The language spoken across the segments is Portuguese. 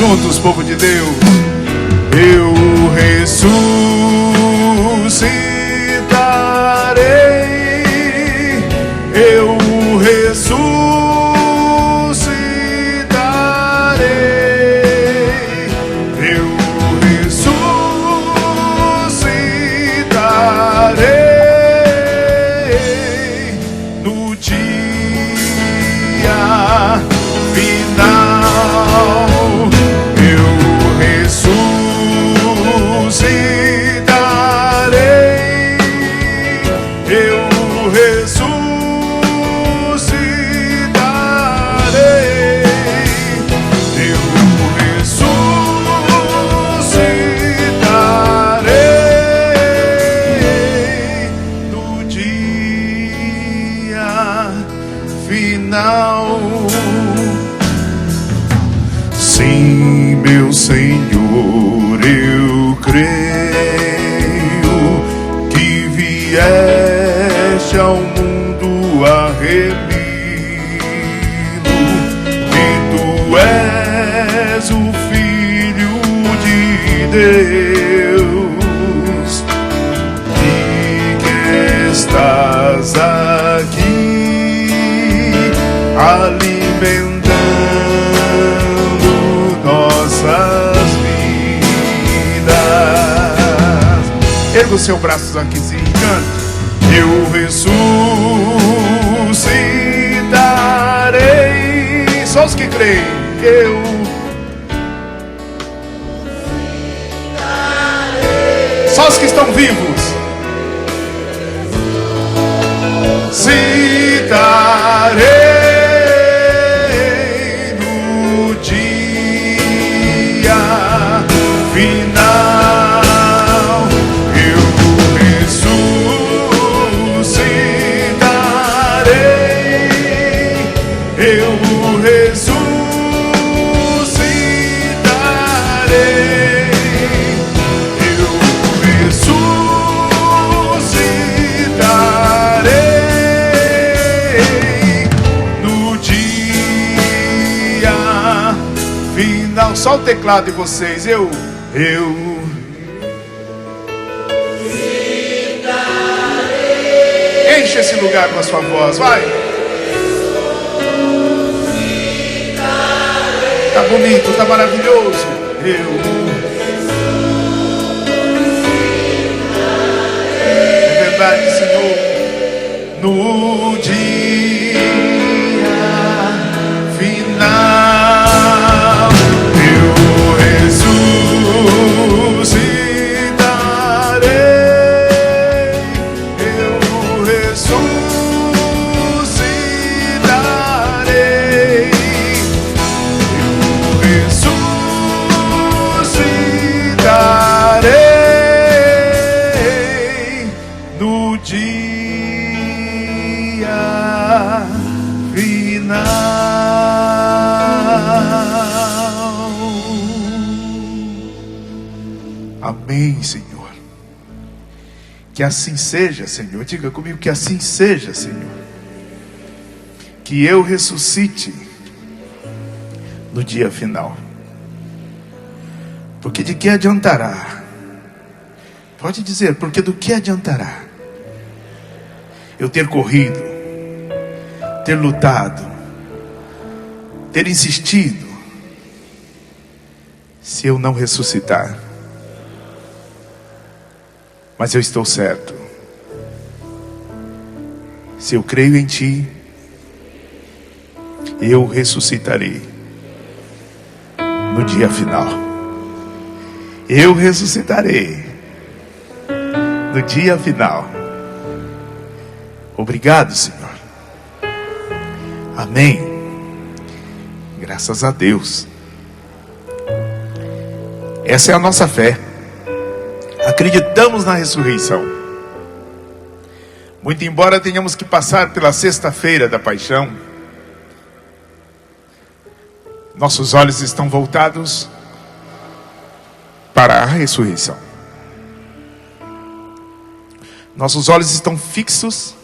juntos, povo de Deus. Eu ressuscitarei, eu ressuscitarei, eu ressuscitarei no dia final. Eu ressuscitarei, eu ressuscitarei, eu ressuscitarei no dia final. Sim, meu Senhor, eu creio que vieste ao mundo a remi-lo, que tu és o Filho de Deus, e que estás aqui alimentando nossas vidas. Erga os seus braços aqui, se encante. Eu ressuscitarei. Só os que creem. Só os que estão vivos. Citarei no dia final. Eu ressuscitarei, eu ressuscitarei, eu ressuscitarei no dia final. Só o teclado de vocês. Eu enche esse lugar com a sua voz, vai. Tá bonito, tá maravilhoso. É verdade, Senhor. No dia final, eu ressuscitarei, eu ressuscitarei, eu ressuscitarei no dia final. Amém, Senhor. Que assim seja, Senhor. Diga comigo, que assim seja, Senhor. Que eu ressuscite no dia final. Porque de que adiantará? Pode dizer, porque do que adiantará eu ter corrido, ter lutado, ter insistido, se eu não ressuscitar? Mas eu estou certo. Se eu creio em Ti, eu ressuscitarei no dia final. Eu ressuscitarei no dia final. Obrigado, Senhor. Amém. Graças a Deus. Essa é a nossa fé. Acreditamos na ressurreição. Muito embora tenhamos que passar pela sexta-feira da paixão, nossos olhos estão voltados para a ressurreição. Nossos olhos estão fixos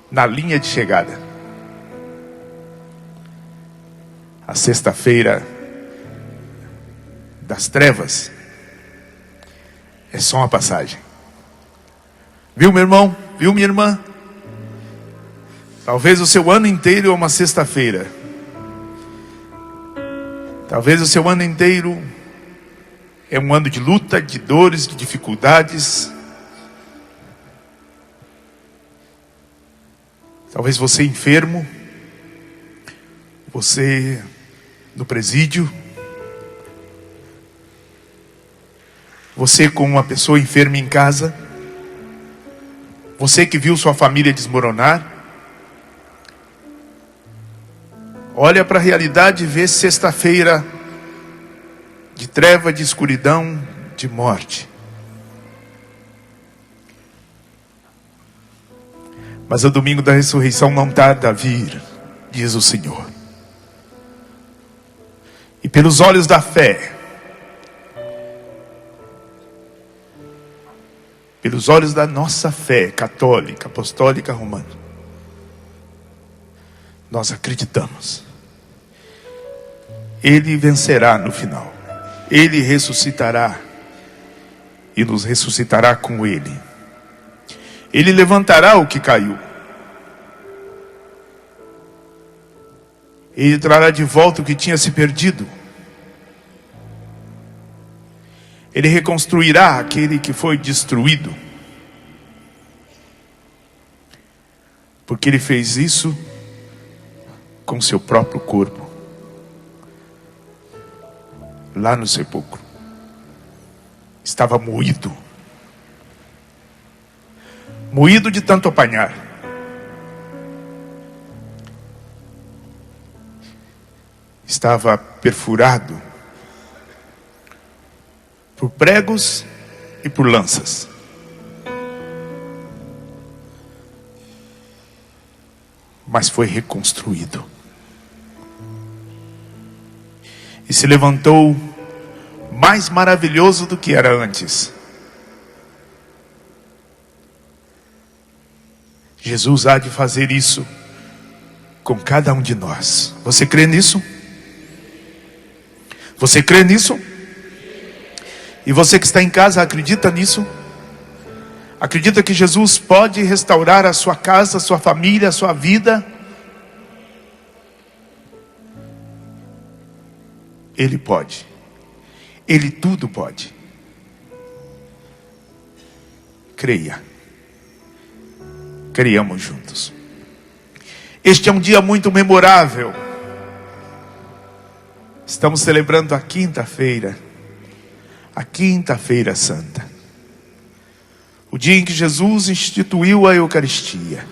na linha de chegada. A sexta-feira das trevas é só uma passagem. Viu, meu irmão? Viu, minha irmã? Talvez o seu ano inteiro é uma sexta-feira. Talvez o seu ano inteiro é um ano de luta, de dores, de dificuldades. Talvez você enfermo, você no presídio, você com uma pessoa enferma em casa, você que viu sua família desmoronar. Olha para a realidade e vê sexta-feira de treva, de escuridão, de morte. Mas o domingo da ressurreição não tarda a vir, diz o Senhor. E pelos olhos da fé, pelos olhos da nossa fé católica, apostólica, romana, nós acreditamos. Ele vencerá no final. Ele ressuscitará e nos ressuscitará com Ele. Ele levantará o que caiu. Ele trará de volta o que tinha se perdido. Ele reconstruirá aquele que foi destruído. Porque Ele fez isso com seu próprio corpo. Lá no sepulcro. Estava moído. Moído de tanto apanhar. Estava perfurado por pregos e por lanças. Mas foi reconstruído. E se levantou mais maravilhoso do que era antes. Jesus há de fazer isso com cada um de nós. Você crê nisso? Você crê nisso? E você que está em casa, acredita nisso? Acredita que Jesus pode restaurar a sua casa, a sua família, a sua vida? Ele pode. Ele tudo pode. Creia. Creiamos juntos. Este é um dia muito memorável. Estamos celebrando a quinta-feira. A quinta-feira santa. O dia em que Jesus instituiu a Eucaristia.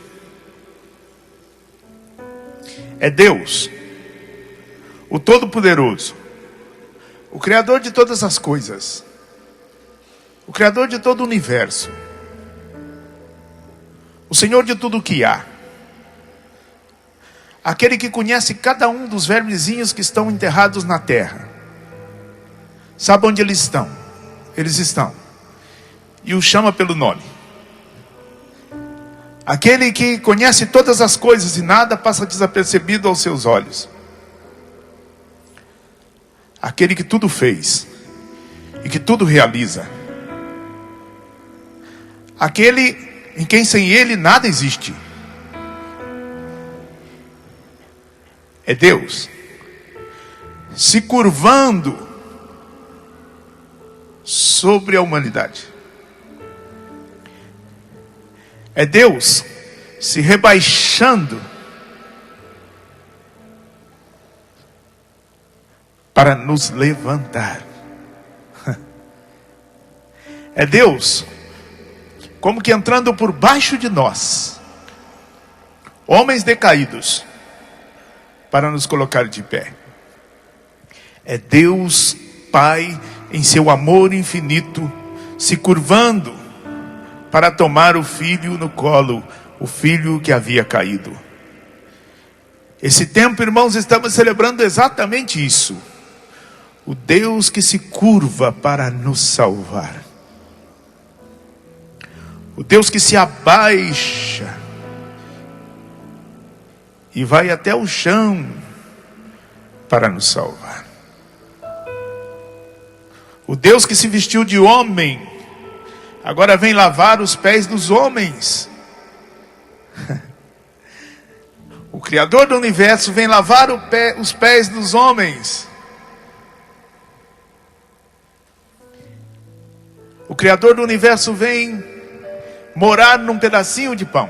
É Deus, o Todo-Poderoso, o Criador de todas as coisas, o Criador de todo o universo, o Senhor de tudo o que há, aquele que conhece cada um dos vermezinhos que estão enterrados na terra. Sabe onde eles estão? Eles estão. E o chama pelo nome. Aquele que conhece todas as coisas e nada passa desapercebido aos seus olhos. Aquele que tudo fez e que tudo realiza. Aquele em quem sem Ele nada existe. É Deus se curvando sobre a humanidade. É Deus se rebaixando para nos levantar. É Deus como que entrando por baixo de nós, homens decaídos, para nos colocar de pé. É Deus Pai em seu amor infinito, se curvando para tomar o filho no colo, o filho que havia caído. Esse tempo, irmãos, estamos celebrando exatamente isso. O Deus que se curva para nos salvar. O Deus que se abaixa e vai até o chão para nos salvar. O Deus que se vestiu de homem, agora vem lavar os pés dos homens. O Criador do universo vem lavar os pés dos homens. O Criador do universo vem morar num pedacinho de pão,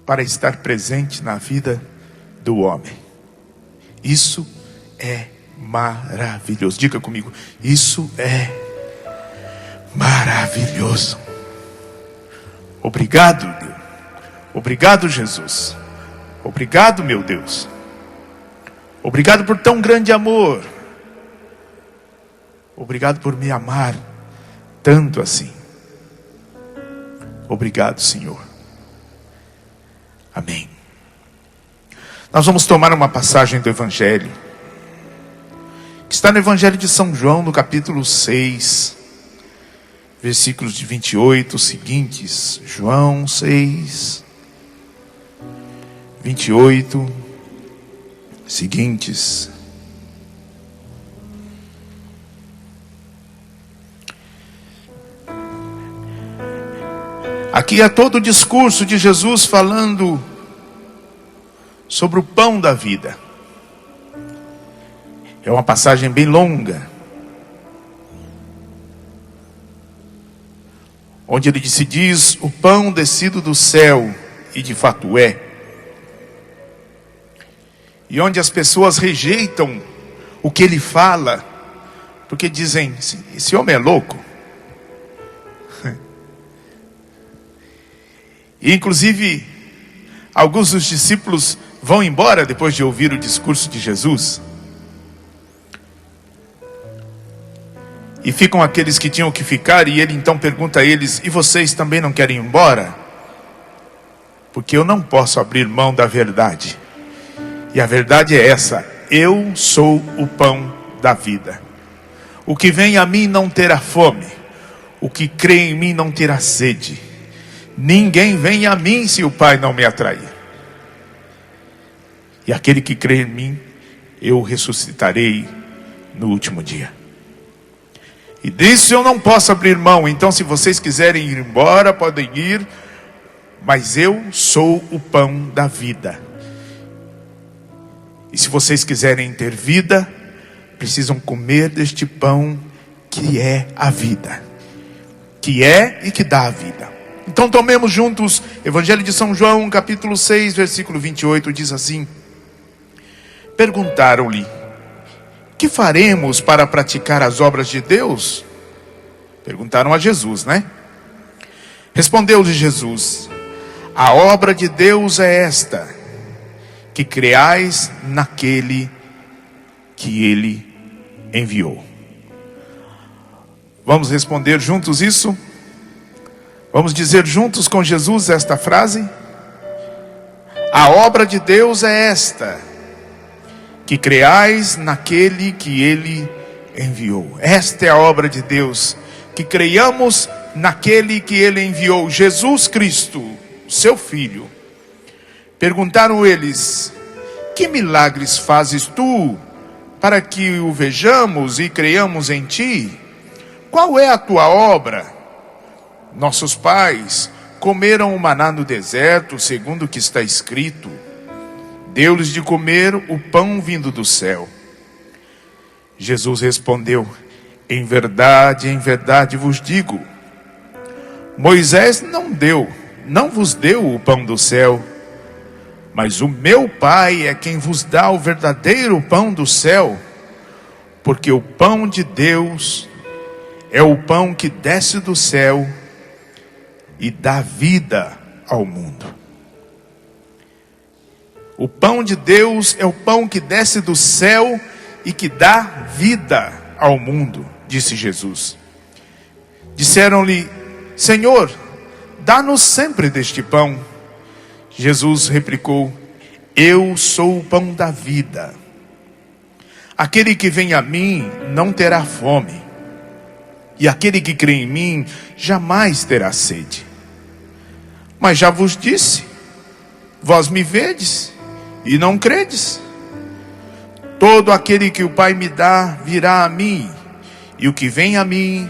para estar presente na vida do homem. Isso é maravilhoso. Diga comigo, isso é maravilhoso. Obrigado, Deus. Obrigado, Jesus. Obrigado, meu Deus. Obrigado por tão grande amor. Obrigado por me amar tanto assim. Obrigado, Senhor. Amém. Nós vamos tomar uma passagem do Evangelho, que está no Evangelho de São João, no capítulo 6, versículos de 28 seguintes. João 6, 28 seguintes. Aqui é todo o discurso de Jesus falando sobre o pão da vida. É uma passagem bem longa, onde ele se diz o pão descido do céu, e de fato é. E onde as pessoas rejeitam o que ele fala, porque dizem, esse homem é louco. E inclusive, alguns dos discípulos vão embora depois de ouvir o discurso de Jesus. E ficam aqueles que tinham que ficar, e ele então pergunta a eles, e vocês também não querem ir embora? Porque eu não posso abrir mão da verdade. E a verdade é essa: eu sou o pão da vida. O que vem a mim não terá fome, o que crê em mim não terá sede. Ninguém vem a mim se o Pai não me atrair. E aquele que crê em mim, eu ressuscitarei no último dia. E disso eu não posso abrir mão. Então, se vocês quiserem ir embora, podem ir. Mas eu sou o pão da vida. E se vocês quiserem ter vida, precisam comer deste pão que é a vida. Que é e que dá a vida. Então tomemos juntos Evangelho de São João, capítulo 6, versículo 28, diz assim: perguntaram-lhe, que faremos para praticar as obras de Deus? Perguntaram a Jesus, né? Respondeu-lhe Jesus: a obra de Deus é esta, que creais naquele que Ele enviou. Vamos responder juntos isso? Vamos dizer juntos com Jesus esta frase? A obra de Deus é esta, que creais naquele que Ele enviou. Esta é a obra de Deus, que creiamos naquele que Ele enviou, Jesus Cristo, seu Filho. Perguntaram eles: que milagres fazes tu, para que o vejamos e creiamos em ti? Qual é a tua obra? Nossos pais comeram o maná no deserto, segundo o que está escrito: deu-lhes de comer o pão vindo do céu. Jesus respondeu: em verdade vos digo, Moisés não vos deu o pão do céu, mas o meu Pai é quem vos dá o verdadeiro pão do céu, porque o pão de Deus é o pão que desce do céu e dá vida ao mundo. O pão de Deus é o pão que desce do céu e que dá vida ao mundo, disse Jesus. Disseram-lhe: Senhor, dá-nos sempre deste pão. Jesus replicou: eu sou o pão da vida. Aquele que vem a mim não terá fome, e aquele que crê em mim jamais terá sede. Mas já vos disse, vós me vedes e não credes. Todo aquele que o Pai me dá virá a mim, e o que vem a mim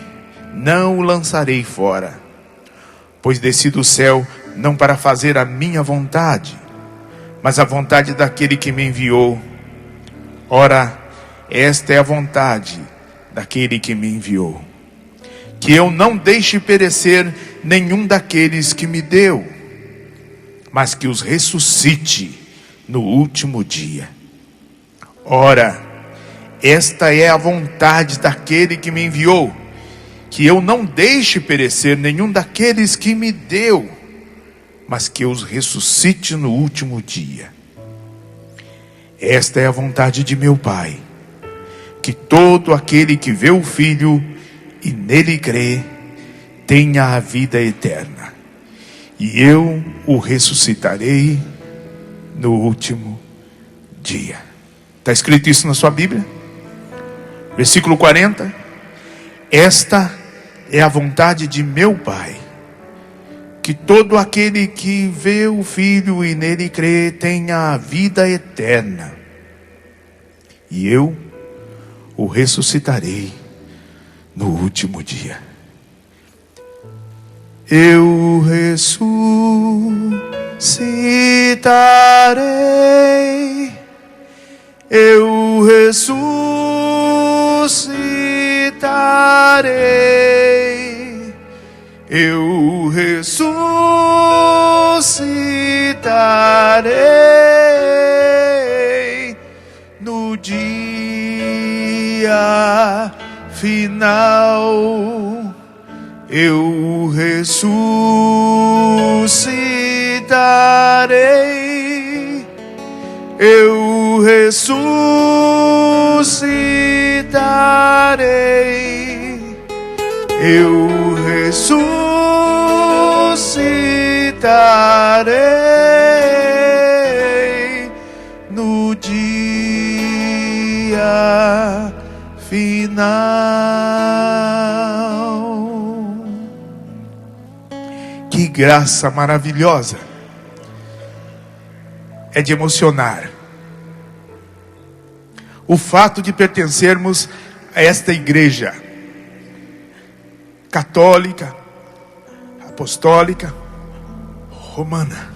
não o lançarei fora. Pois desci do céu não para fazer a minha vontade, mas a vontade daquele que me enviou. Ora, esta é a vontade daquele que me enviou, que eu não deixe perecer nenhum daqueles que me deu, mas que os ressuscite no último dia. Ora, esta é a vontade daquele que me enviou, que eu não deixe perecer nenhum daqueles que me deu, mas que os ressuscite no último dia. Esta é a vontade de meu Pai, que todo aquele que vê o Filho e nele crê, tenha a vida eterna, e eu o ressuscitarei no último dia. Está escrito isso na sua Bíblia? Versículo 40. Esta é a vontade de meu Pai, que todo aquele que vê o Filho e nele crê, tenha a vida eterna, e eu o ressuscitarei no último dia. Eu ressuscitarei, eu ressuscitarei, eu ressuscitarei no dia final. Eu ressuscitarei, eu ressuscitarei, eu ressuscitarei no dia final. Que graça maravilhosa é de emocionar o fato de pertencermos a esta igreja católica, apostólica, romana.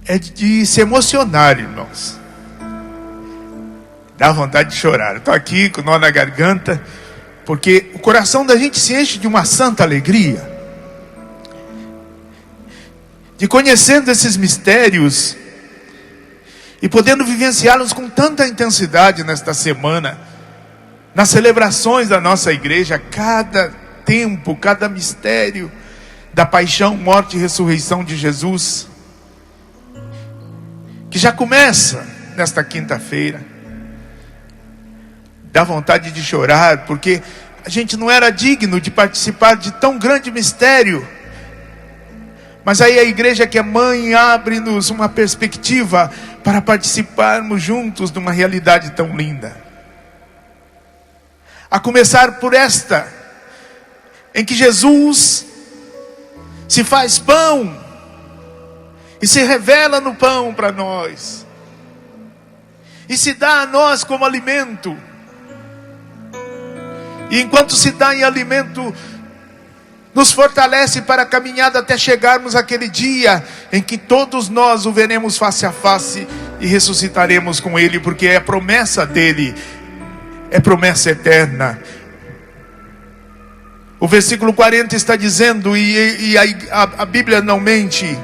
É de se emocionar, irmãos. Dá vontade de chorar. Estou aqui com nó na garganta, porque o coração da gente se enche de uma santa alegria, de conhecendo esses mistérios e podendo vivenciá-los com tanta intensidade nesta semana, nas celebrações da nossa igreja, cada tempo, cada mistério da paixão, morte e ressurreição de Jesus, que já começa nesta quinta-feira. Dá vontade de chorar, porque a gente não era digno de participar de tão grande mistério. Mas aí a igreja que é mãe abre-nos uma perspectiva para participarmos juntos de uma realidade tão linda. A começar por esta, em que Jesus se faz pão e se revela no pão para nós, e se dá a nós como alimento. E enquanto se dá em alimento, nos fortalece para a caminhada até chegarmos àquele dia em que todos nós o veremos face a face e ressuscitaremos com Ele, porque é promessa dele, é promessa eterna. O versículo 40 está dizendo, e a Bíblia não mente: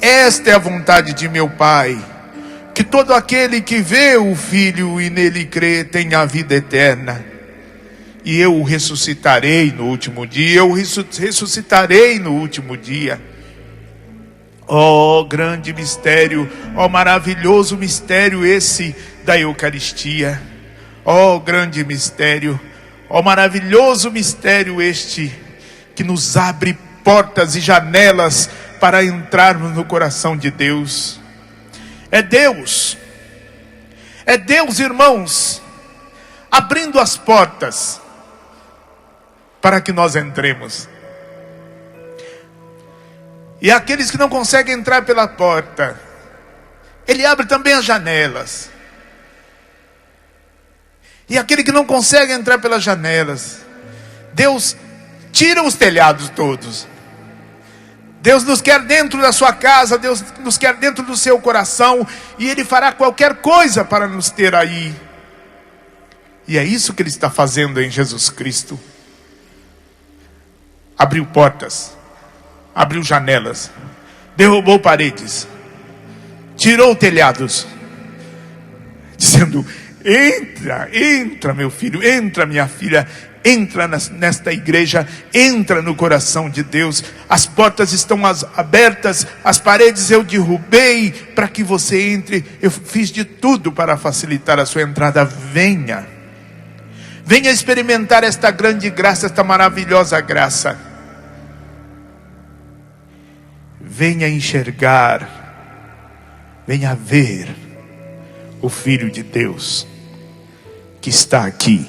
esta é a vontade de meu Pai, que todo aquele que vê o Filho e nele crê tenha a vida eterna, e eu o ressuscitarei no último dia. Eu ressuscitarei no último dia. Oh, grande mistério, oh, maravilhoso mistério esse da Eucaristia. Oh, grande mistério, oh, maravilhoso mistério este, que nos abre portas e janelas para entrarmos no coração de Deus. É Deus, irmãos, abrindo as portas para que nós entremos. E aqueles que não conseguem entrar pela porta, Ele abre também as janelas. E aquele que não consegue entrar pelas janelas, Deus tira os telhados todos. Deus nos quer dentro da sua casa, Deus nos quer dentro do seu coração, e Ele fará qualquer coisa para nos ter aí. E é isso que Ele está fazendo em Jesus Cristo. Abriu portas, abriu janelas, derrubou paredes, tirou telhados, dizendo: entra meu filho, entra minha filha, entra nesta igreja, entra no coração de Deus. As portas estão abertas, as paredes eu derrubei para que você entre. Eu fiz de tudo para facilitar a sua entrada. Venha experimentar esta grande graça, esta maravilhosa graça. Venha enxergar, venha ver o Filho de Deus que está aqui,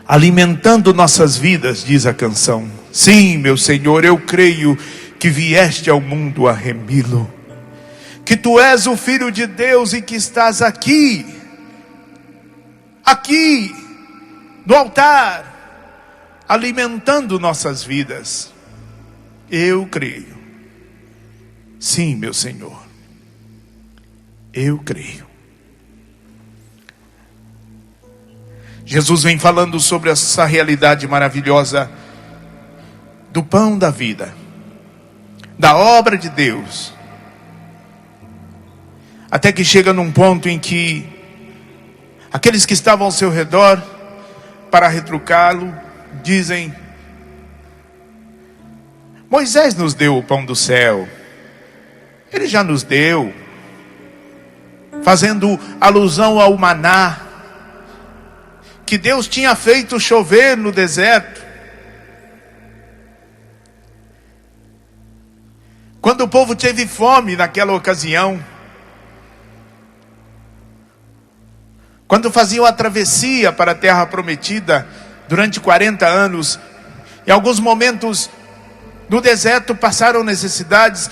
alimentando nossas vidas, diz a canção. Sim, meu Senhor, eu creio que vieste ao mundo a remi-lo, que Tu és o Filho de Deus e que estás aqui no altar, alimentando nossas vidas. Eu creio. Sim, meu Senhor, eu creio. Jesus vem falando sobre essa realidade maravilhosa do pão da vida, da obra de Deus, até que chega num ponto em que aqueles que estavam ao seu redor, para retrucá-lo, dizem: Moisés nos deu o pão do céu, ele já nos deu, fazendo alusão ao maná que Deus tinha feito chover no deserto. Quando o povo teve fome naquela ocasião, quando faziam a travessia para a terra prometida durante 40 anos, em alguns momentos no deserto passaram necessidades,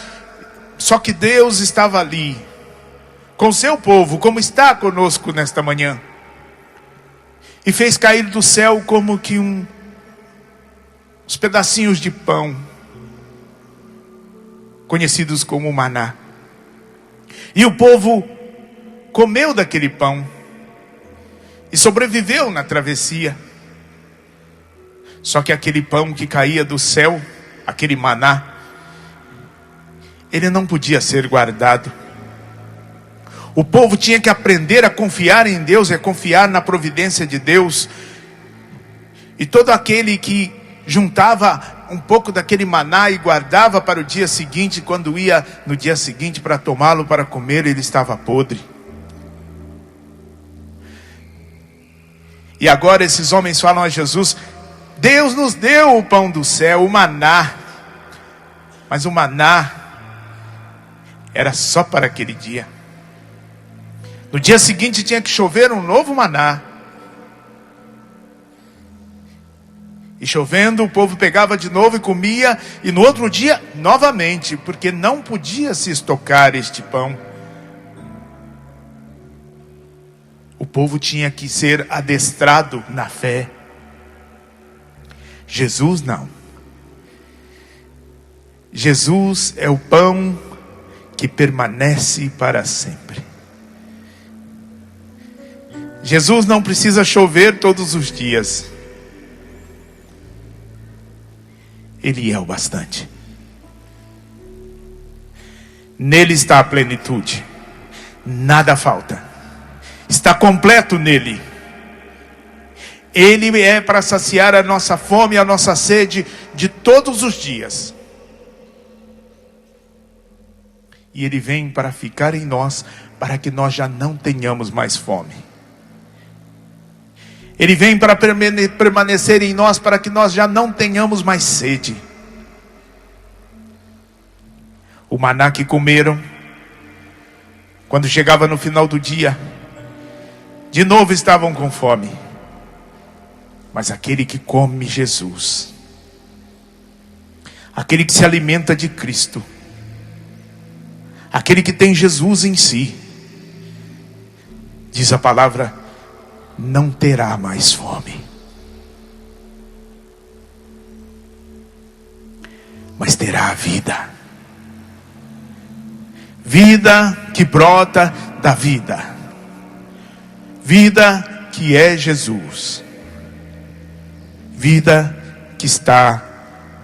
só que Deus estava ali com o seu povo, como está conosco nesta manhã, e fez cair do céu como que uns pedacinhos de pão, conhecidos como maná. E o povo comeu daquele pão e sobreviveu na travessia. Só que aquele pão que caía do céu, aquele maná, ele não podia ser guardado. O povo tinha que aprender a confiar em Deus, a confiar na providência de Deus. E todo aquele que juntava um pouco daquele maná e guardava para o dia seguinte, quando ia no dia seguinte para tomá-lo, para comer, ele estava podre. E agora esses homens falam a Jesus: Deus nos deu o pão do céu, o maná. Mas o maná era só para aquele dia. No dia seguinte tinha que chover um novo maná. E chovendo, o povo pegava de novo e comia. E no outro dia, novamente, porque não podia se estocar este pão. O povo tinha que ser adestrado na fé. Jesus não. Jesus é o pão que permanece para sempre. Jesus não precisa chover todos os dias. Ele é o bastante. Nele está a plenitude. Nada falta. Está completo nele. Ele é para saciar a nossa fome, a nossa sede de todos os dias. E Ele vem para ficar em nós, para que nós já não tenhamos mais fome. Ele vem para permanecer em nós, para que nós já não tenhamos mais sede. O maná que comeram, quando chegava no final do dia, de novo estavam com fome. Mas aquele que come Jesus, aquele que se alimenta de Cristo, aquele que tem Jesus em si, diz a palavra, não terá mais fome, mas terá a vida. Vida que brota da vida. Vida que é Jesus. Vida que está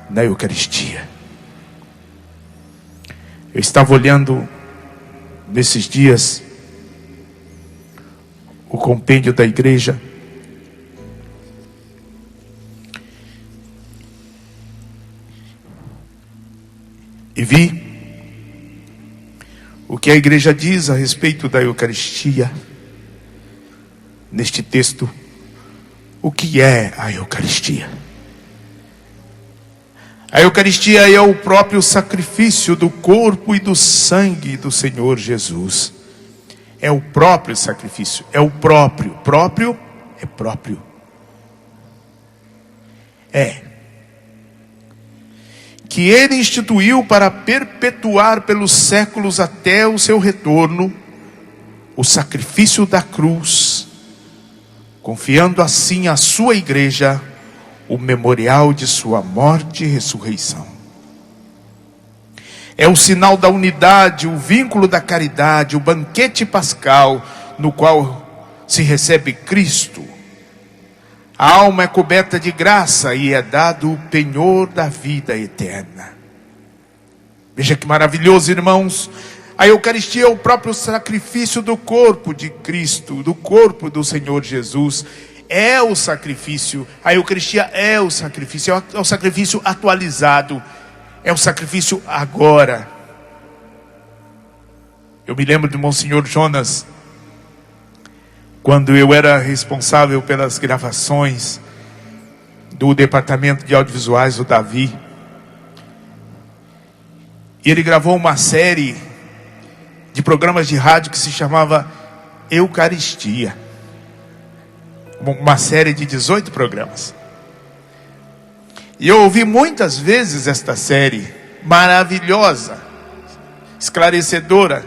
na Eucaristia. Eu estava olhando nesses dias o compêndio da igreja e vi o que a igreja diz a respeito da Eucaristia. Neste texto, o que é a Eucaristia? A Eucaristia é o próprio sacrifício do corpo e do sangue do Senhor Jesus. É o próprio sacrifício, é o próprio. Próprio é próprio. É. Que ele instituiu para perpetuar pelos séculos até o seu retorno, o sacrifício da cruz, confiando assim à sua igreja o memorial de sua morte e ressurreição. É o sinal da unidade, o vínculo da caridade, o banquete pascal no qual se recebe Cristo. A alma é coberta de graça e é dado o penhor da vida eterna. Veja que maravilhoso, irmãos. A Eucaristia é o próprio sacrifício do corpo de Cristo, do corpo do Senhor Jesus. É o sacrifício, a Eucaristia é o sacrifício atualizado, é o sacrifício agora. Eu me lembro do Monsenhor Jonas, quando eu era responsável pelas gravações do departamento de audiovisuais do Davi. E ele gravou uma série de programas de rádio que se chamava Eucaristia. Uma série de 18 programas. E eu ouvi muitas vezes esta série maravilhosa, esclarecedora,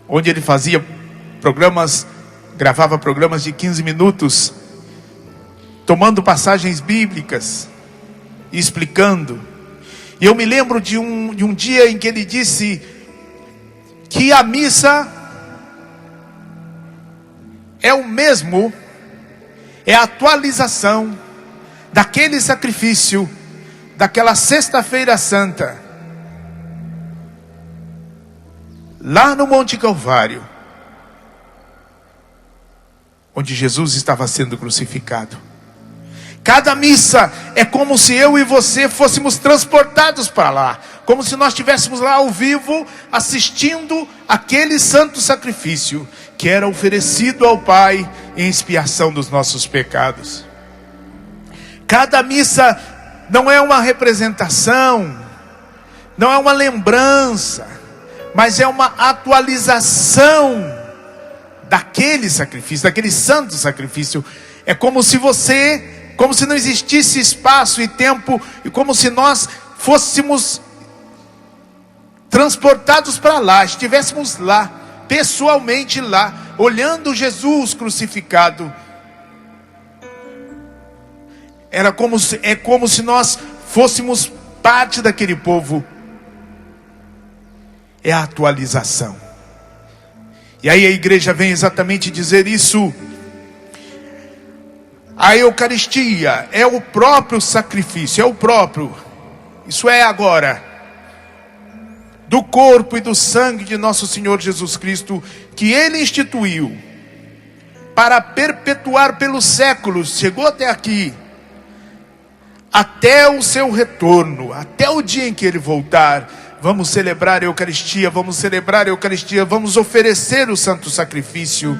onde ele fazia gravava programas de 15 minutos, tomando passagens bíblicas e explicando. E eu me lembro de um dia em que ele disse que a missa é o mesmo, é a atualização daquele sacrifício, daquela sexta-feira santa, lá no Monte Calvário, onde Jesus estava sendo crucificado. Cada missa é como se eu e você fôssemos transportados para lá, como se nós estivéssemos lá ao vivo, assistindo aquele santo sacrifício que era oferecido ao Pai em expiação dos nossos pecados. Cada missa não é uma representação, não é uma lembrança, mas é uma atualização daquele sacrifício, daquele santo sacrifício. É como se não existisse espaço e tempo, e como se nós fôssemos transportados para lá, estivéssemos lá, pessoalmente lá, olhando Jesus crucificado. É como se nós fôssemos parte daquele povo. É a atualização. E aí a igreja vem exatamente dizer isso. A Eucaristia é o próprio sacrifício, é o próprio, isso é agora, do corpo e do sangue de nosso Senhor Jesus Cristo, que Ele instituiu para perpetuar pelos séculos, chegou até aqui, até o seu retorno, até o dia em que Ele voltar. Vamos celebrar a Eucaristia, vamos oferecer o santo sacrifício.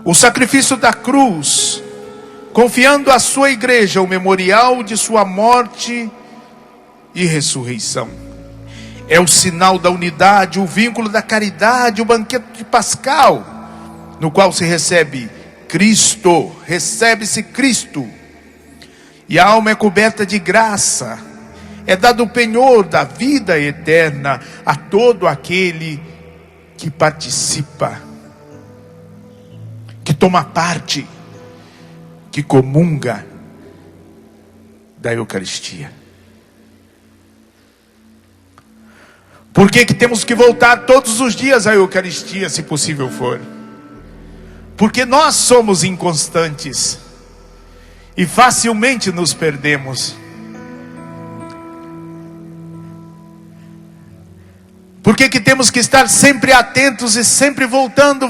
O sacrifício da cruz, confiando à sua igreja o memorial de sua morte e ressurreição. É o sinal da unidade, o vínculo da caridade, o banquete pascal, no qual se recebe Cristo, recebe-se Cristo. E a alma é coberta de graça, é dado o penhor da vida eterna a todo aquele que participa, que toma parte, que comunga da Eucaristia. Por que temos que voltar todos os dias à Eucaristia, se possível for? Porque nós somos inconstantes e facilmente nos perdemos. Por que temos que estar sempre atentos e sempre voltando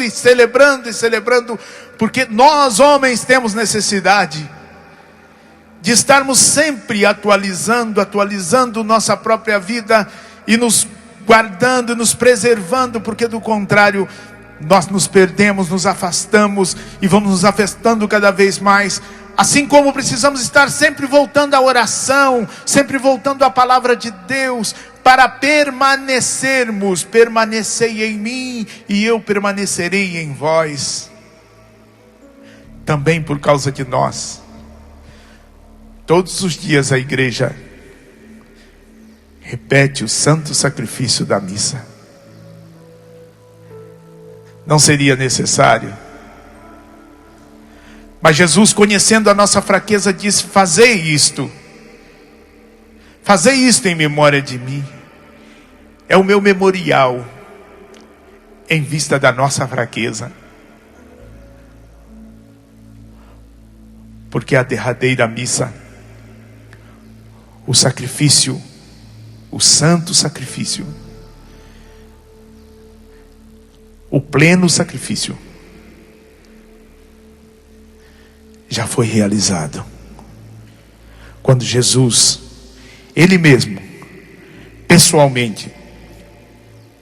e celebrando? Porque nós, homens, temos necessidade de estarmos sempre atualizando nossa própria vida e nos guardando, nos preservando, porque do contrário, nós nos perdemos, nos afastamos e vamos nos afastando cada vez mais. Assim como precisamos estar sempre voltando à oração, sempre voltando à palavra de Deus, para permanecermos. Permanecei em mim e eu permanecerei em vós. Também por causa de nós, todos os dias a igreja repete o santo sacrifício da missa. Não seria necessário? Mas Jesus, conhecendo a nossa fraqueza, diz: fazei isto em memória de mim. É o meu memorial em vista da nossa fraqueza. Porque a derradeira missa, o sacrifício, o santo sacrifício, o pleno sacrifício, já foi realizado. Quando Jesus, Ele mesmo, pessoalmente,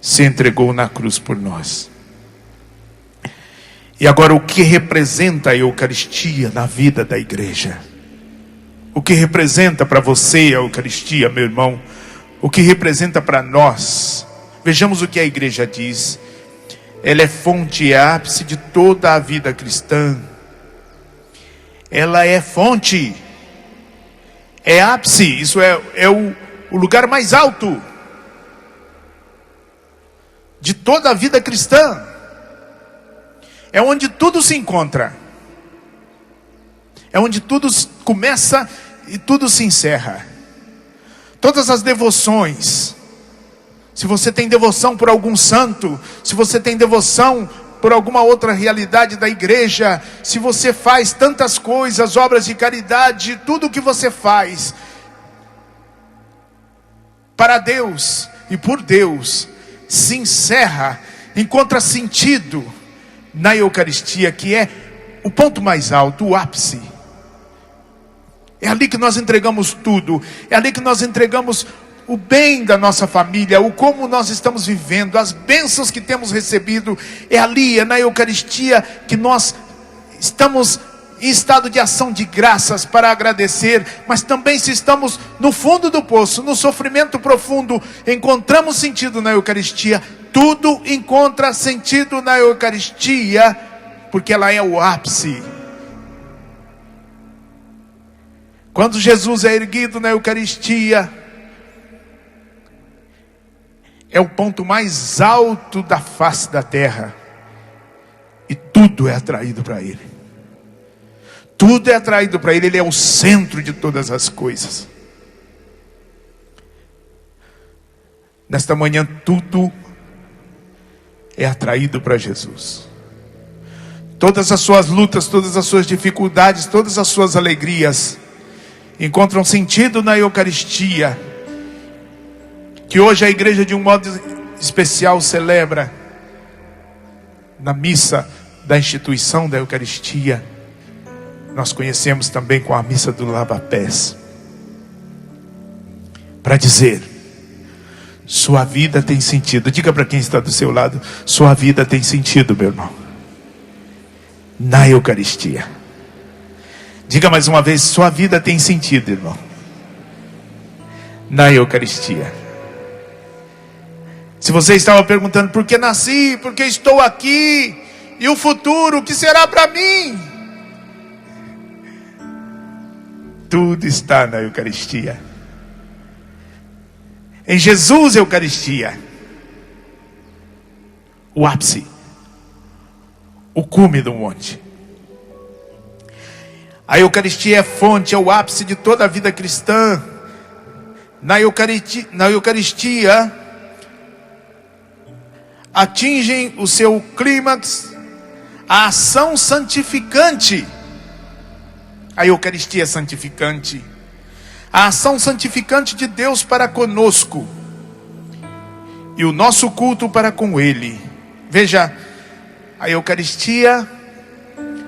se entregou na cruz por nós. E agora, o que representa a Eucaristia na vida da igreja? O que representa para você a Eucaristia, meu irmão? O que representa para nós? Vejamos o que a igreja diz. Ela é fonte e ápice de toda a vida cristã. Ela é fonte, é ápice, isso é o lugar mais alto de toda a vida cristã. É onde tudo se encontra. É onde tudo começa e tudo se encerra. Todas as devoções, se você tem devoção por algum santo, se você tem devoção por alguma outra realidade da igreja, se você faz tantas coisas, obras de caridade, tudo o que você faz para Deus e por Deus, se encerra, encontra sentido na Eucaristia, que é o ponto mais alto, o ápice. É ali que nós entregamos tudo, é ali que nós entregamos o bem da nossa família, o como nós estamos vivendo, as bênçãos que temos recebido. É ali, é na Eucaristia que nós estamos em estado de ação de graças para agradecer. Mas também, se estamos no fundo do poço, no sofrimento profundo, encontramos sentido na Eucaristia. Tudo encontra sentido na Eucaristia, porque ela é o ápice. Quando Jesus é erguido na Eucaristia, é o ponto mais alto da face da terra. E tudo é atraído para Ele. Tudo é atraído para Ele. Ele é o centro de todas as coisas. Nesta manhã, tudo é atraído para Jesus. Todas as suas lutas, todas as suas dificuldades, todas as suas alegrias encontram sentido na Eucaristia, que hoje a igreja, de um modo especial, celebra na missa da instituição da Eucaristia. Nós conhecemos também com a missa do lava-pés, para dizer: sua vida tem sentido. Diga para quem está do seu lado: sua vida tem sentido, meu irmão, na Eucaristia. Diga mais uma vez: sua vida tem sentido, irmão, na Eucaristia. Se você estava perguntando: por que nasci, por que estou aqui, e o futuro, o que será para mim? Tudo está na Eucaristia. Em Jesus, Eucaristia. O ápice. O cume do monte. A Eucaristia é fonte, é o ápice de toda a vida cristã. Na Eucaristia atingem o seu clímax a ação santificante. A Eucaristia é santificante. A ação santificante de Deus para conosco. E o nosso culto para com Ele. Veja, a Eucaristia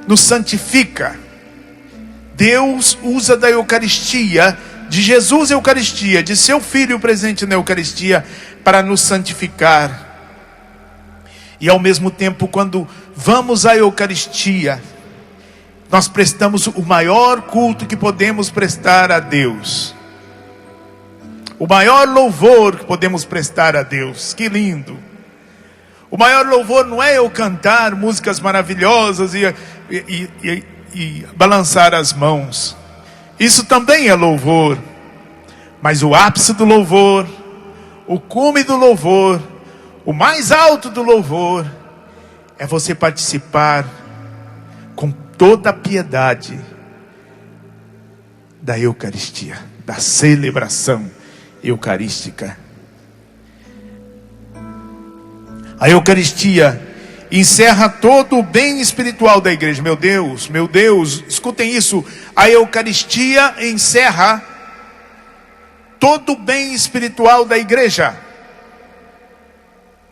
nos santifica. Deus usa da Eucaristia, de Jesus Eucaristia, de seu Filho presente na Eucaristia, para nos santificar. E ao mesmo tempo, quando vamos à Eucaristia, nós prestamos o maior culto que podemos prestar a Deus. O maior louvor que podemos prestar a Deus. Que lindo! O maior louvor não é eu cantar músicas maravilhosas e balançar as mãos. Isso também é louvor. Mas o ápice do louvor, o cume do louvor, o mais alto do louvor, é você participar com toda a piedade da Eucaristia, da celebração eucarística. A Eucaristia encerra todo o bem espiritual da igreja. Meu Deus, escutem isso. A Eucaristia encerra todo o bem espiritual da igreja.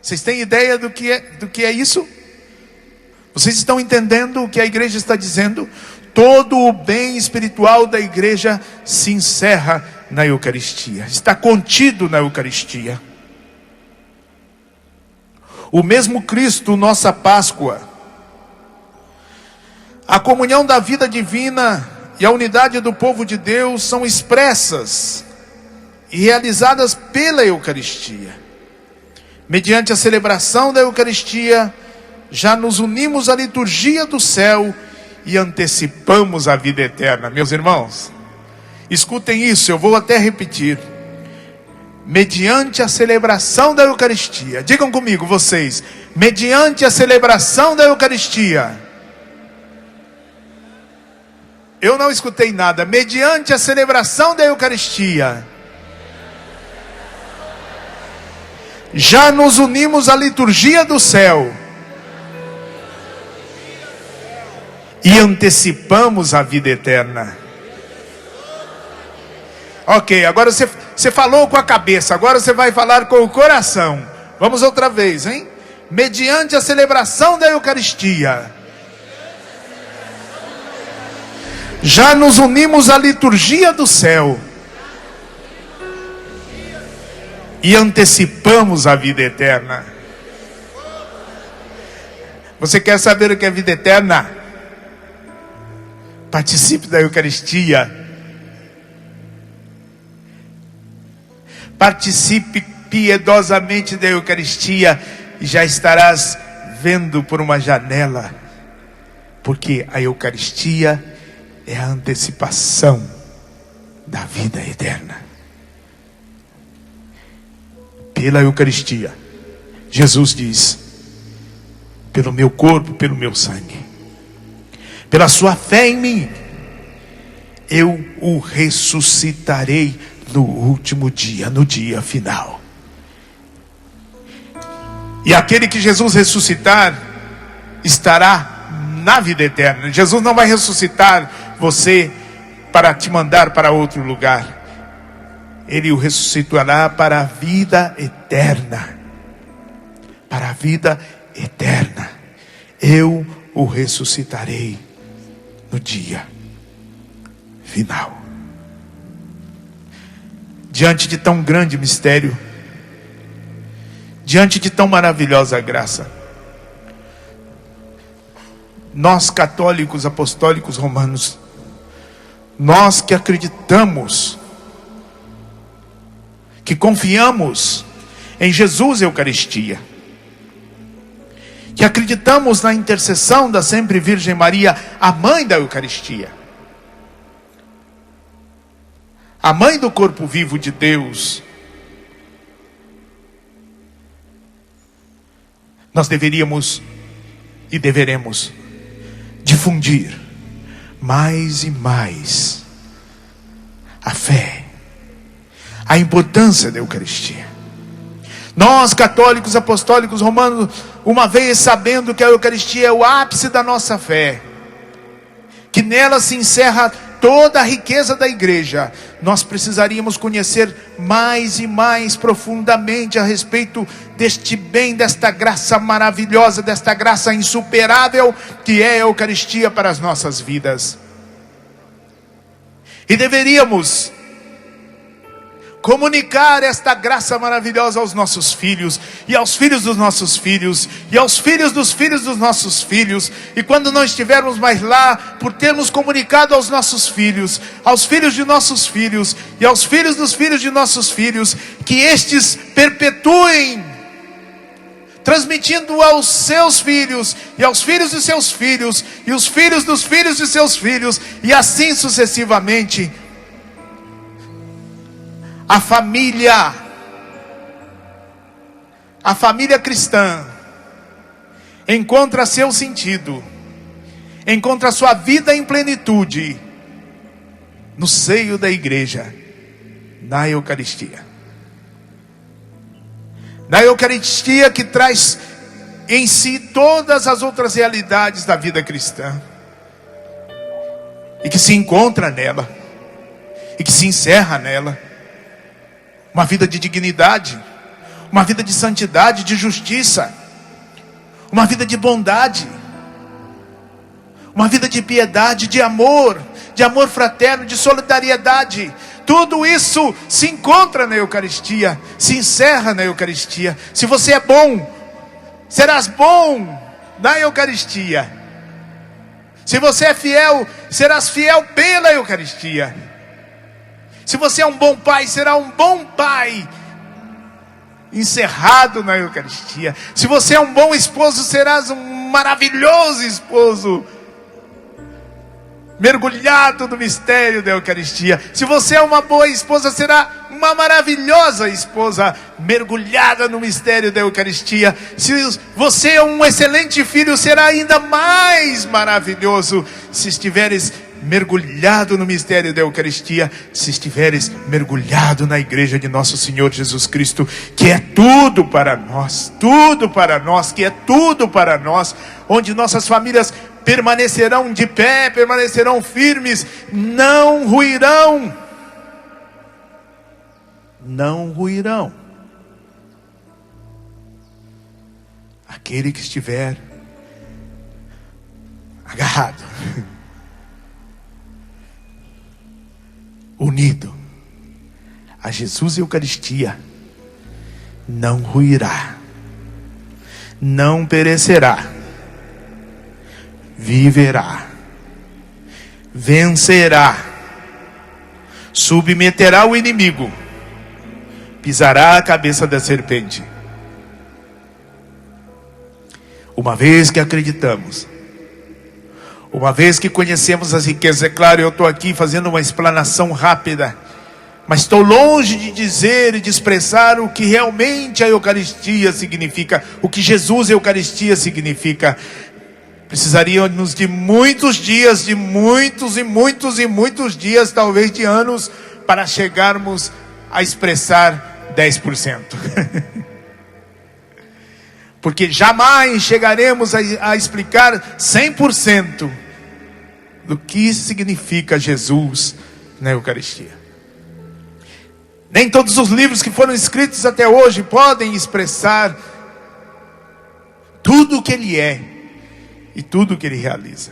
Vocês têm ideia do que é isso? Vocês estão entendendo o que a igreja está dizendo? Todo o bem espiritual da igreja se encerra na Eucaristia. Está contido na Eucaristia. O mesmo Cristo, nossa Páscoa, a comunhão da vida divina e a unidade do povo de Deus são expressas e realizadas pela Eucaristia. Mediante a celebração da Eucaristia, já nos unimos à liturgia do céu e antecipamos a vida eterna. Meus irmãos, escutem isso, eu vou até repetir. Mediante a celebração da Eucaristia, digam comigo vocês, mediante a celebração da Eucaristia, eu não escutei nada. Mediante a celebração da Eucaristia, já nos unimos à liturgia do céu e antecipamos a vida eterna. Ok, agora você falou com a cabeça, agora você vai falar com o coração. Vamos outra vez, hein? Mediante a celebração da Eucaristia, já nos unimos à liturgia do céu e antecipamos a vida eterna. Você quer saber o que é vida eterna? Participe da Eucaristia. Participe piedosamente da Eucaristia e já estarás vendo por uma janela, porque a Eucaristia é a antecipação da vida eterna. Pela Eucaristia, Jesus diz: pelo meu corpo, pelo meu sangue, pela sua fé em mim, eu o ressuscitarei no último dia, no dia final. E aquele que Jesus ressuscitar estará na vida eterna. Jesus não vai ressuscitar você para te mandar para outro lugar. Ele o ressuscitará para a vida eterna. Para a vida eterna. Eu o ressuscitarei no dia final. Diante de tão grande mistério, diante de tão maravilhosa graça, nós católicos, apostólicos, romanos, nós que acreditamos, que confiamos em Jesus Eucaristia, que acreditamos na intercessão da sempre Virgem Maria, a mãe da Eucaristia, a mãe do corpo vivo de Deus, nós deveríamos e deveremos difundir mais e mais a fé, a importância da Eucaristia. Nós, católicos, apostólicos, romanos, uma vez sabendo que a Eucaristia é o ápice da nossa fé, que nela se encerra toda a riqueza da igreja, nós precisaríamos conhecer mais e mais profundamente a respeito deste bem, desta graça maravilhosa, desta graça insuperável que é a Eucaristia para as nossas vidas. E deveríamos comunicar esta graça maravilhosa aos nossos filhos, e aos filhos dos nossos filhos, e aos filhos dos nossos filhos. E quando não estivermos mais lá, por termos comunicado aos nossos filhos, aos filhos de nossos filhos, e aos filhos dos filhos de nossos filhos, que estes perpetuem, transmitindo aos seus filhos, e aos filhos de seus filhos, e os filhos dos filhos de seus filhos, e assim sucessivamente. A família cristã encontra seu sentido, encontra sua vida em plenitude no seio da igreja, na Eucaristia. Na Eucaristia que traz em si todas as outras realidades da vida cristã, e que se encontra nela, e que se encerra nela. Uma vida de dignidade, uma vida de santidade, de justiça, uma vida de bondade, uma vida de piedade, de amor fraterno, de solidariedade. Tudo isso se encontra na Eucaristia, se encerra na Eucaristia. Se você é bom, serás bom na Eucaristia. Se você é fiel, serás fiel pela Eucaristia. Se você é um bom pai, será um bom pai encerrado na Eucaristia. Se você é um bom esposo, serás um maravilhoso esposo mergulhado no mistério da Eucaristia. Se você é uma boa esposa, será uma maravilhosa esposa mergulhada no mistério da Eucaristia. Se você é um excelente filho, será ainda mais maravilhoso se estiveres mergulhado no mistério da Eucaristia, se estiveres mergulhado na igreja de nosso Senhor Jesus Cristo, que é tudo para nós, que é tudo para nós, onde nossas famílias permanecerão de pé, permanecerão firmes, não ruirão. Aquele que estiver agarrado, unido a Jesus e a Eucaristia, não ruirá, não perecerá, viverá, vencerá, submeterá o inimigo, pisará a cabeça da serpente. Uma vez que acreditamos, uma vez que conhecemos as riquezas, é claro, eu estou aqui fazendo uma explanação rápida, mas estou longe de dizer e de expressar o que realmente a Eucaristia significa, o que Jesus e a Eucaristia significa. Precisaríamos de muitos dias, de muitos dias, talvez de anos, para chegarmos a expressar 10%. Porque jamais chegaremos a explicar 100% do que significa Jesus na Eucaristia. Nem todos os livros que foram escritos até hoje podem expressar tudo o que Ele é e tudo o que Ele realiza.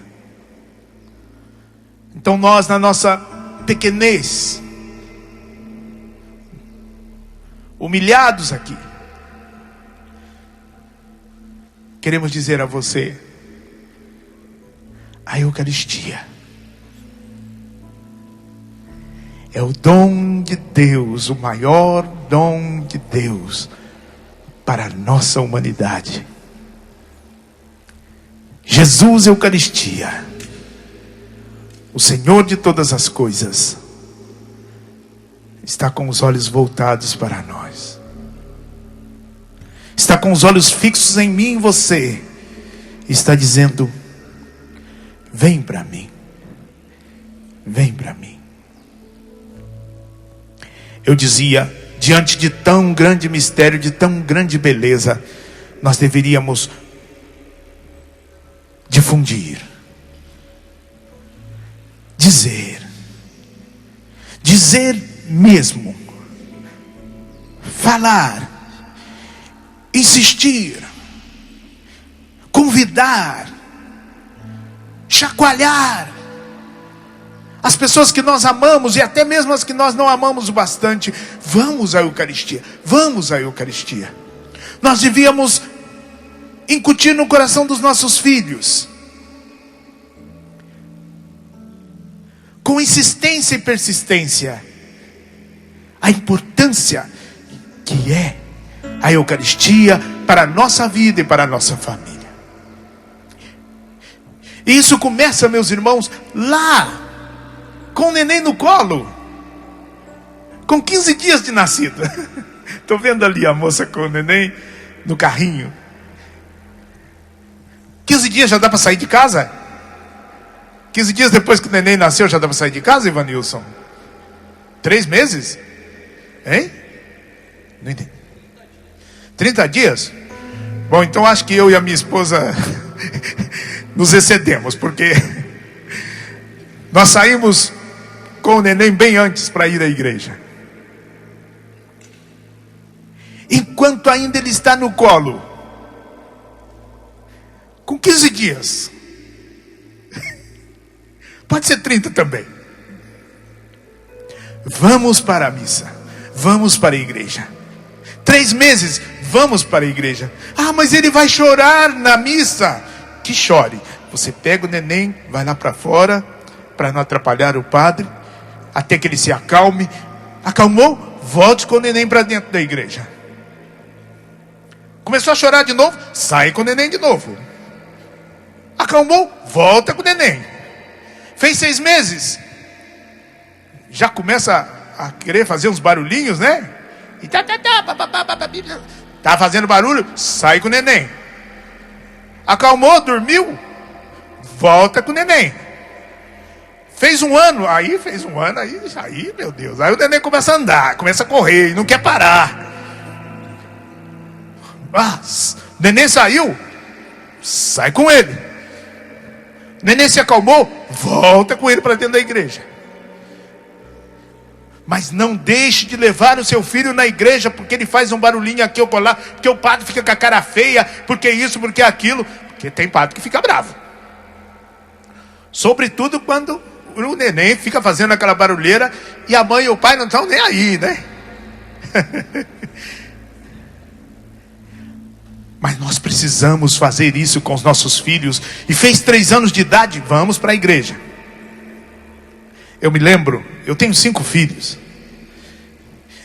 Então nós, na nossa pequenez, humilhados aqui, queremos dizer a você: a Eucaristia é o dom de Deus, o maior dom de Deus para a nossa humanidade. Jesus, Eucaristia, o Senhor de todas as coisas, está com os olhos voltados para nós. Está está com os olhos fixos em mim e você, está dizendo: vem para mim, vem para mim. Eu dizia, diante de tão grande mistério, de tão grande beleza, nós deveríamos difundir, dizer mesmo, falar, insistir, convidar, chacoalhar as pessoas que nós amamos e até mesmo as que nós não amamos o bastante. Vamos à Eucaristia, vamos à Eucaristia. Nós devíamos incutir no coração dos nossos filhos, com insistência e persistência, a importância que é a Eucaristia para a nossa vida e para a nossa família. E isso começa, meus irmãos, lá, com o neném no colo, com 15 dias de nascido. Estou vendo ali a moça com o neném no carrinho. 15 dias já dá para sair de casa? 15 dias depois que o neném nasceu já dá para sair de casa, Ivanilson? 3 meses? Hein? Não entendi. 30 dias? Bom, então acho que eu e a minha esposa nos excedemos, porque nós saímos com o neném bem antes para ir à igreja. Enquanto ainda ele está no colo, com 15 dias, pode ser 30 também, vamos para a missa, vamos para a igreja. 3 meses, vamos para a igreja. Ah, mas ele vai chorar na missa. Que chore. Você pega o neném, vai lá para fora, para não atrapalhar o padre, até que ele se acalme. Acalmou? Volte com o neném para dentro da igreja. Começou a chorar de novo? Sai com o neném de novo. Acalmou? Volta com o neném. Fez 6 meses, já começa a querer fazer uns barulhinhos, né? E tá fazendo barulho, sai com o neném. Acalmou, dormiu, volta com o neném. Fez 1 ano, aí meu Deus, aí o neném começa a andar, começa a correr e não quer parar. Ah, o neném saiu, sai com ele. O neném se acalmou, volta com ele para dentro da igreja. Mas não deixe de levar o seu filho na igreja, porque ele faz um barulhinho aqui ou lá, porque o padre fica com a cara feia, porque isso, porque aquilo. Porque tem padre que fica bravo. Sobretudo quando o neném fica fazendo aquela barulheira e a mãe e o pai não estão nem aí, né? Mas nós precisamos fazer isso com os nossos filhos. E fez 3 anos de idade, vamos para a igreja. Eu me lembro, eu tenho 5 filhos.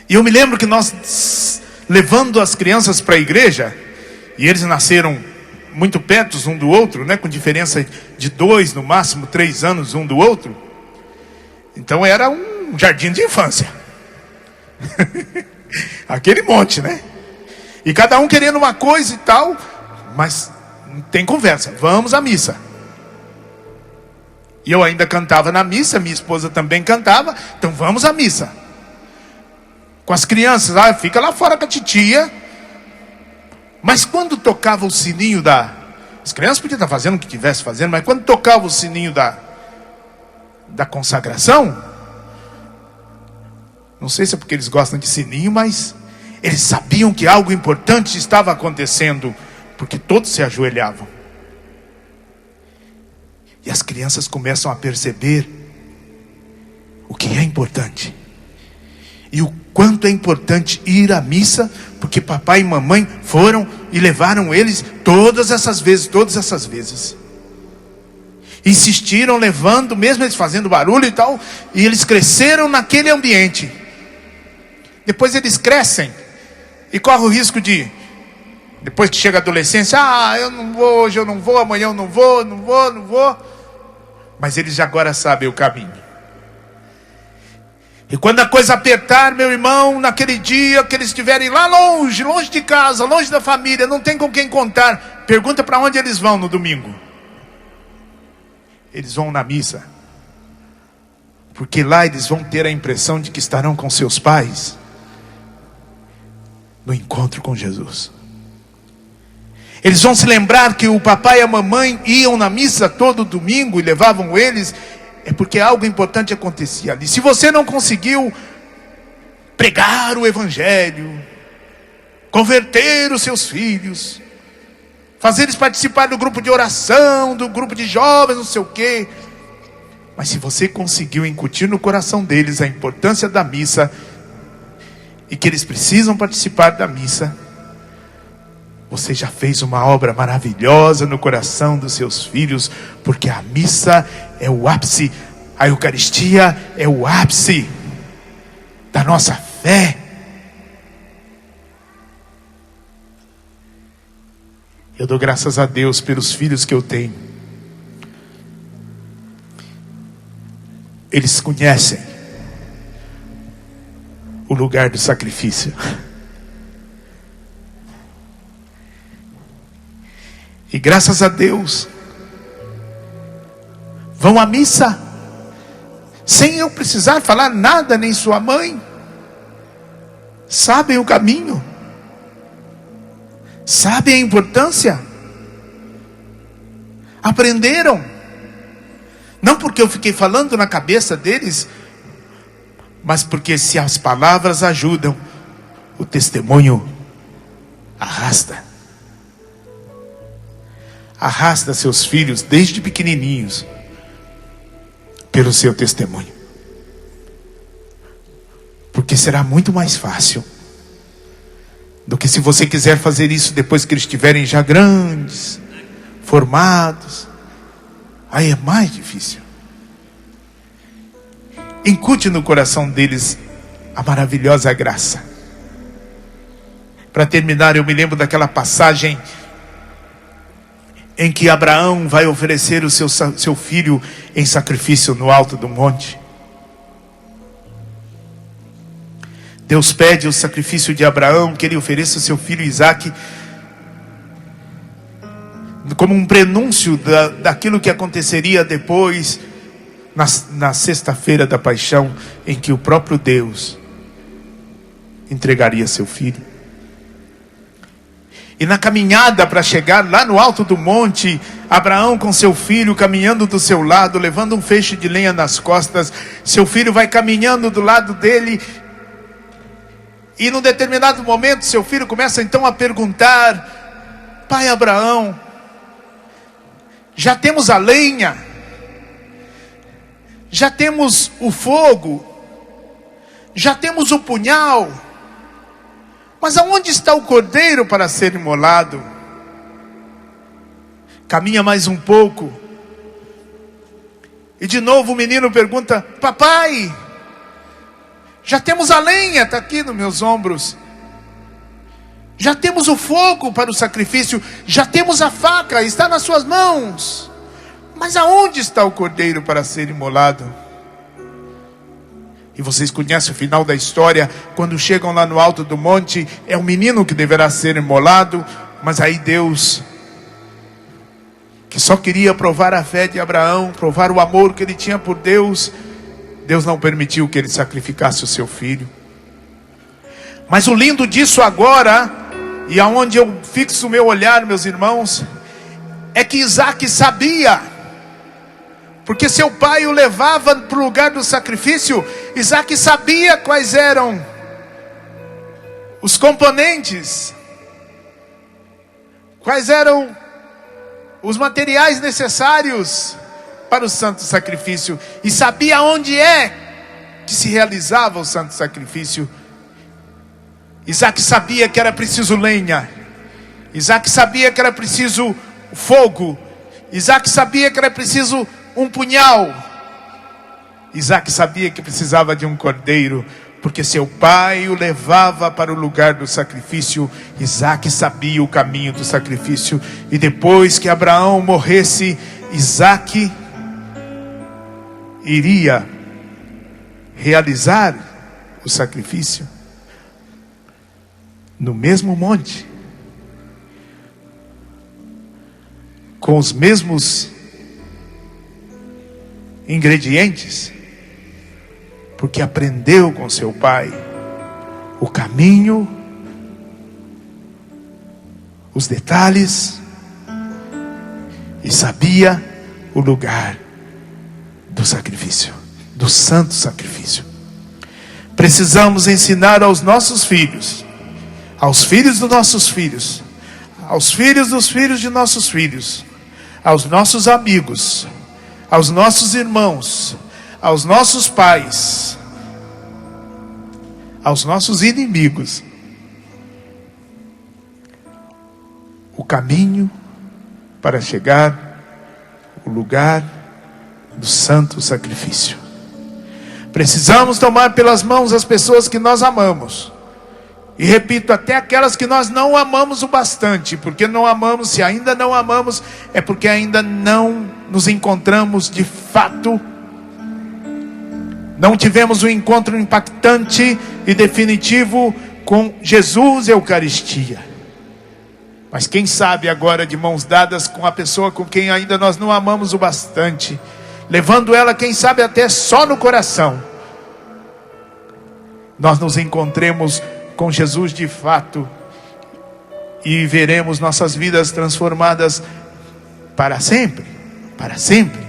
E eu me lembro que nós, levando as crianças para a igreja, e eles nasceram muito perto um do outro, né, com diferença de 2, no máximo 3 anos um do outro. Então era um jardim de infância. Aquele monte, né? E cada um querendo uma coisa e tal, mas não tem conversa, vamos à missa. E eu ainda cantava na missa, minha esposa também cantava, então vamos à missa. Com as crianças, fica lá fora com a titia. Mas quando tocava o sininho as crianças podiam estar fazendo o que estivesse fazendo, mas quando tocava o sininho da consagração, não sei se é porque eles gostam de sininho, mas eles sabiam que algo importante estava acontecendo, porque todos se ajoelhavam. E as crianças começam a perceber o que é importante. E o quanto é importante ir à missa, porque papai e mamãe foram e levaram eles todas essas vezes. Insistiram, levando, mesmo eles fazendo barulho e tal, e eles cresceram naquele ambiente. Depois eles crescem e correm o risco de, depois que chega a adolescência, eu não vou, hoje eu não vou, amanhã eu não vou. Mas eles agora sabem o caminho. E quando a coisa apertar, meu irmão, naquele dia que eles estiverem lá longe, longe de casa, longe da família, não tem com quem contar, pergunta para onde eles vão no domingo. Eles vão na missa. Porque lá eles vão ter a impressão de que estarão com seus pais no encontro com Jesus. Eles vão se lembrar que o papai e a mamãe iam na missa todo domingo e levavam eles, é porque algo importante acontecia ali. Se você não conseguiu pregar o evangelho, converter os seus filhos, fazer eles participar do grupo de oração, do grupo de jovens, não sei o quê, mas se você conseguiu incutir no coração deles a importância da missa, e que eles precisam participar da missa, você já fez uma obra maravilhosa no coração dos seus filhos, porque a missa é o ápice, a Eucaristia é o ápice da nossa fé. Eu dou graças a Deus pelos filhos que eu tenho. Eles conhecem o lugar do sacrifício. E graças a Deus, vão à missa, sem eu precisar falar nada, nem sua mãe. Sabem o caminho, sabem a importância, aprenderam. Não porque eu fiquei falando na cabeça deles, mas porque se as palavras ajudam, o testemunho arrasta. Arrasta seus filhos desde pequenininhos pelo seu testemunho. Porque será muito mais fácil do que se você quiser fazer isso depois que eles estiverem já grandes, formados. Aí é mais difícil. Incute no coração deles a maravilhosa graça. Para terminar, eu me lembro daquela passagem em que Abraão vai oferecer o seu filho em sacrifício no alto do monte. Deus pede o sacrifício de Abraão, que ele ofereça o seu filho Isaque, como um prenúncio daquilo que aconteceria depois, na sexta-feira da paixão, em que o próprio Deus entregaria seu filho. E na caminhada para chegar lá no alto do monte, Abraão com seu filho caminhando do seu lado, levando um feixe de lenha nas costas, seu filho vai caminhando do lado dele, e num determinado momento seu filho começa então a perguntar: pai Abraão, já temos a lenha, já temos o fogo, já temos o punhal, mas aonde está o cordeiro para ser imolado? Caminha mais um pouco, e de novo o menino pergunta: papai, já temos a lenha, está aqui nos meus ombros, já temos o fogo para o sacrifício, já temos a faca, está nas suas mãos, mas aonde está o cordeiro para ser imolado? E vocês conhecem o final da história. Quando chegam lá no alto do monte, é o menino que deverá ser imolado. Mas aí Deus, que só queria provar a fé de Abraão, provar o amor que ele tinha por Deus, Deus não permitiu que ele sacrificasse o seu filho. Mas o lindo disso agora, e aonde eu fixo o meu olhar, meus irmãos, é que Isaque sabia, porque seu pai o levava para o lugar do sacrifício. Isaque sabia quais eram os componentes, quais eram os materiais necessários para o santo sacrifício, e sabia onde é que se realizava o santo sacrifício. Isaque sabia que era preciso lenha, Isaque sabia que era preciso fogo, Isaque sabia que era preciso um punhal, Isaque sabia que precisava de um cordeiro, porque seu pai o levava para o lugar do sacrifício. Isaque sabia o caminho do sacrifício, e depois que Abraão morresse, Isaque iria realizar o sacrifício no mesmo monte, com os mesmos ingredientes, porque aprendeu com seu pai o caminho, os detalhes, e sabia o lugar do sacrifício, do santo sacrifício. Precisamos ensinar aos nossos filhos, aos filhos dos nossos filhos, aos filhos dos filhos de nossos filhos, aos nossos amigos, aos nossos irmãos, aos nossos pais, aos nossos inimigos, o caminho para chegar ao lugar do santo sacrifício. Precisamos tomar pelas mãos as pessoas que nós amamos. E repito, até aquelas que nós não amamos o bastante. Porque não amamos, se ainda não amamos, é porque ainda não nos encontramos de fato. Não tivemos um encontro impactante e definitivo com Jesus e a Eucaristia. Mas quem sabe agora, de mãos dadas com a pessoa com quem ainda nós não amamos o bastante, levando ela, quem sabe, até só no coração, nós nos encontremos com Jesus de fato e veremos nossas vidas transformadas para sempre, para sempre.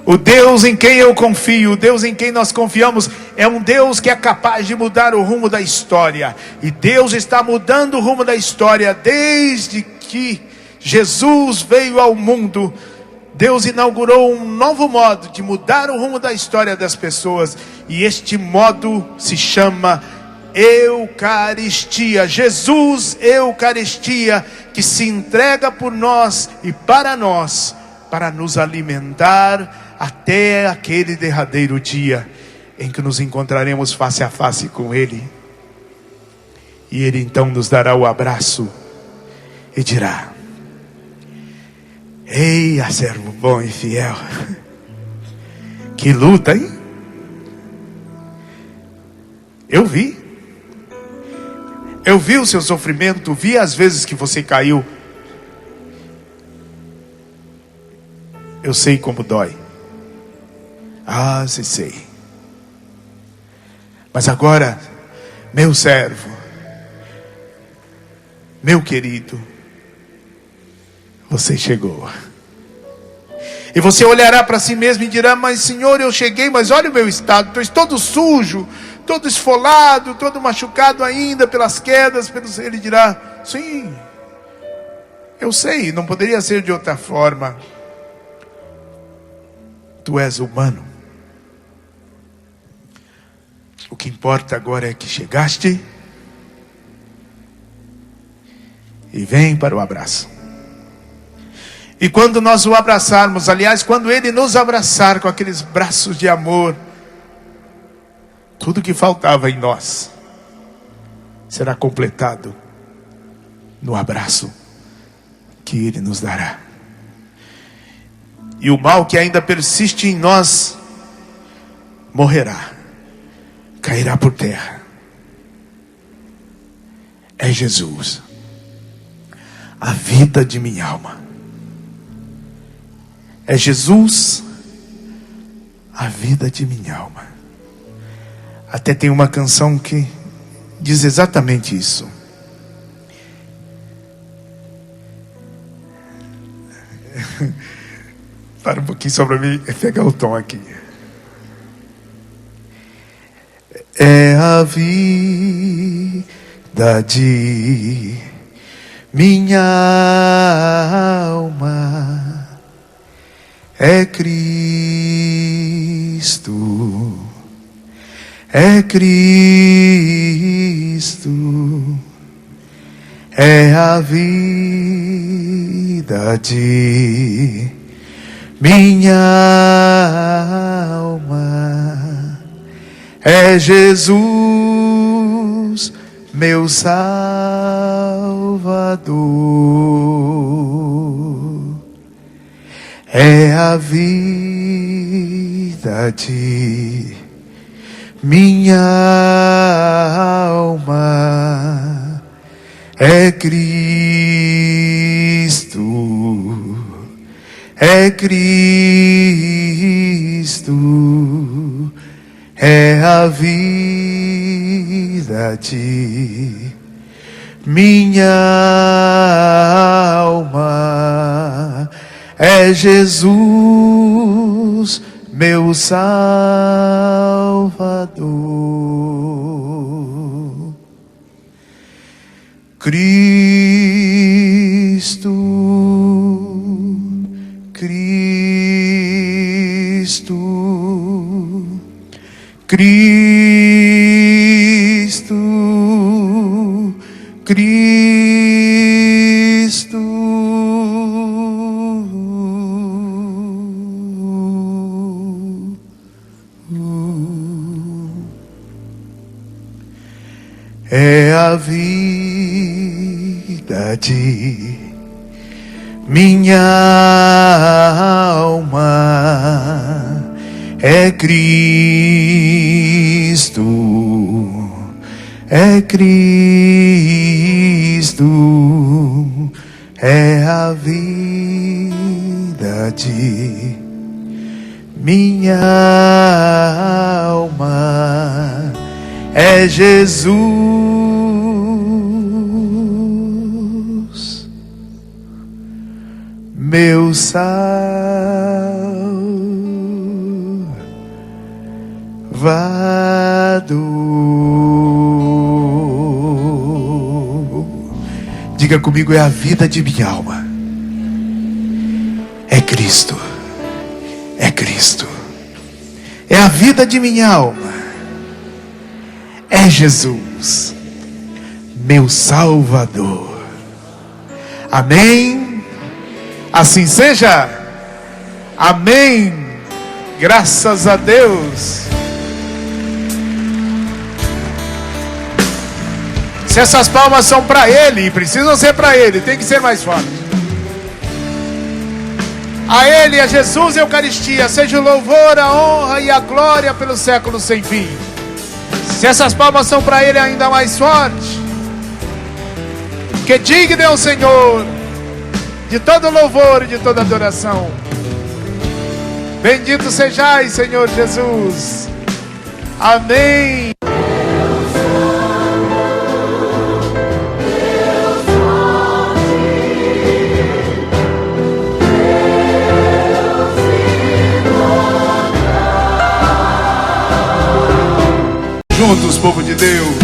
O Deus em quem eu confio, o Deus em quem nós confiamos, é um Deus que é capaz de mudar o rumo da história. E Deus está mudando o rumo da história desde que Jesus veio ao mundo. Deus inaugurou um novo modo de mudar o rumo da história das pessoas. E este modo se chama Eucaristia. Jesus, Eucaristia, que se entrega por nós e para nós, para nos alimentar até aquele derradeiro dia em que nos encontraremos face a face com Ele. E Ele então nos dará o abraço e dirá: eia, servo bom e fiel. Que luta, hein? Eu vi o seu sofrimento, vi as vezes que você caiu. Eu sei como dói. Ah, sei. Mas agora, meu servo, meu querido, você chegou. E você olhará para si mesmo e dirá: mas Senhor, eu cheguei, mas olha o meu estado, estou todo sujo, todo esfolado, todo machucado ainda pelas quedas. Ele dirá: sim, eu sei, não poderia ser de outra forma. Tu és humano. O que importa agora é que chegaste e vem para o abraço. E quando nós o abraçarmos, aliás, quando Ele nos abraçar com aqueles braços de amor, tudo que faltava em nós será completado no abraço que Ele nos dará. E o mal que ainda persiste em nós morrerá, cairá por terra. É Jesus, a vida de minha alma. É Jesus, a vida de minha alma. Até tem uma canção que diz exatamente isso. Para um pouquinho só para mim pegar o tom aqui. É a vida de minha alma, é Cristo, é Cristo, é a vida de minha alma, é Jesus, meu Salvador. é a vida de minha alma, é Cristo, é Cristo, é a vida de minha alma, é Jesus, meu Salvador. Cristo, Cristo, Cristo, Cristo. É a vida de minha alma, é Cristo, é Cristo, é a vida de minha alma, é Jesus, meu Salvador. Diga comigo, é a vida de minha alma, é Cristo, é Cristo, é a vida de minha alma, é Jesus, meu Salvador. Amém? Assim seja. Amém. Graças a Deus. Se essas palmas são para Ele, e precisam ser para Ele, tem que ser mais forte. A Ele, a Jesus e a Eucaristia, seja o louvor, a honra e a glória pelos séculos sem fim. Se essas palmas são para Ele, ainda mais forte. Que digno é o Senhor de todo louvor e de toda adoração. Bendito sejais, Senhor Jesus. Amém. Juntos, povo de Deus.